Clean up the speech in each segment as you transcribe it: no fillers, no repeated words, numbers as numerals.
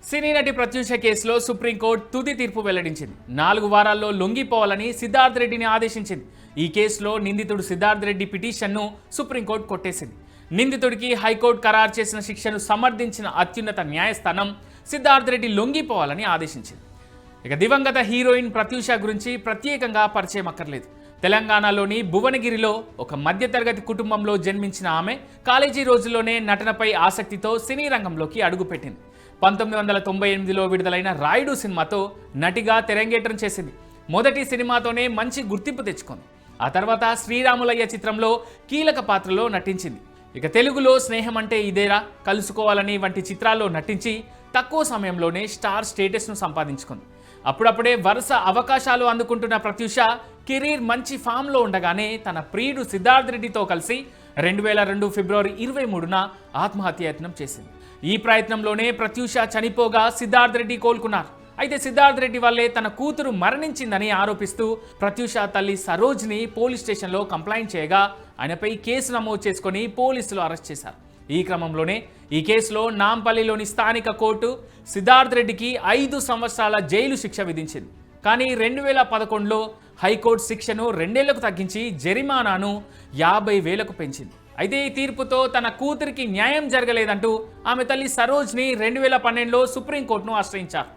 సినీ నటి ప్రత్యూష కేసులో సుప్రీంకోర్టు తుది తీర్పు వెల్లడించింది. 4 వారాల్లో లొంగిపోవాలని సిద్ధార్థ్ రెడ్డిని ఆదేశించింది. ఈ కేసులో నిందితుడు సిద్ధార్థ్ రెడ్డి పిటిషన్ను సుప్రీంకోర్టు కొట్టేసింది. నిందితుడికి హైకోర్టు ఖరారు చేసిన శిక్షను సమర్థించిన అత్యున్నత న్యాయస్థానం సిద్ధార్థ్ రెడ్డి లొంగిపోవాలని ఆదేశించింది. ఇక దివంగత హీరోయిన్ ప్రత్యూష గురించి ప్రత్యేకంగా పరిచయం అక్కర్లేదు. తెలంగాణలోని భువనగిరిలో ఒక మధ్యతరగతి కుటుంబంలో జన్మించిన ఆమె కాలేజీ రోజుల్లోనే నటనపై ఆసక్తితో సినీ రంగంలోకి అడుగుపెట్టింది. 1998లో విడుదలైన రాయుడు సినిమాతో నటిగా తెరంగేట్రం చేసింది. మొదటి సినిమాతోనే మంచి గుర్తింపు తెచ్చుకుంది. ఆ తర్వాత శ్రీరాములయ్య చిత్రంలో కీలక పాత్రలో నటించింది. ఇక తెలుగులో స్నేహం అంటే ఇదేరా, కలుసుకోవాలని వంటి చిత్రాల్లో నటించి తక్కువ సమయంలోనే స్టార్ స్టేటస్ను సంపాదించుకుంది. అప్పుడప్పుడే వరుస అవకాశాలు అందుకుంటున్న ప్రత్యూష కెరీర్ మంచి ఫామ్లో ఉండగానే తన ప్రియుడు సిద్ధార్థ్ రెడ్డితో కలిసి 2002 ఫిబ్రవరి 23న ఆత్మహత్యాయత్నం చేసింది. ఈ ప్రయత్నంలోనే ప్రత్యూష చనిపోగా సిద్ధార్థ్ రెడ్డి కోలుకున్నారు. అయితే సిద్ధార్థ్ రెడ్డి వల్లే తన కూతురు మరణించిందని ఆరోపిస్తూ ప్రత్యూష తల్లి సరోజ్ని పోలీస్ స్టేషన్లో కంప్లైంట్ చేయగా ఆయనపై కేసు నమోదు చేసుకొని పోలీసులు అరెస్ట్ చేశారు. ఈ క్రమంలోనే ఈ కేసులో నాంపల్లిలోని స్థానిక కోర్టు సిద్ధార్థ్ రెడ్డికి 5 సంవత్సరాల జైలు శిక్ష విధించింది. కానీ 2011లో హైకోర్టు శిక్షను 2 ఏళ్లకు తగ్గించి జరిమానాను 50,000కు పెంచింది. అయితే ఈ తీర్పుతో తన కూతురికి న్యాయం జరగలేదంటూ ఆమె తల్లి సరోజ్ని 2012లో సుప్రీంకోర్టును ఆశ్రయించారు.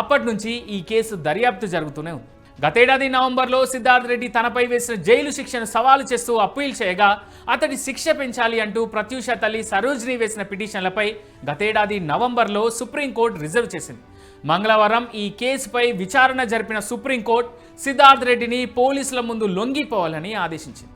అప్పటి నుంచి ఈ కేసు దర్యాప్తు జరుగుతూనే ఉంది. గతేడాది నవంబర్లో సిద్ధార్థ్ రెడ్డి తనపై వేసిన జైలు శిక్షను సవాలు చేస్తూ అప్పీల్ చేయగా అతడి శిక్ష పెంచాలి అంటూ ప్రత్యూష తల్లి సరోజ్ని వేసిన పిటిషన్లపై గతేడాది నవంబర్లో సుప్రీంకోర్టు రిజర్వ్ చేసింది. మంగళవారం ఈ కేసుపై విచారణ జరిపిన సుప్రీంకోర్టు సిద్ధార్థ్ రెడ్డిని పోలీసుల ముందు లొంగిపోవాలని ఆదేశించింది.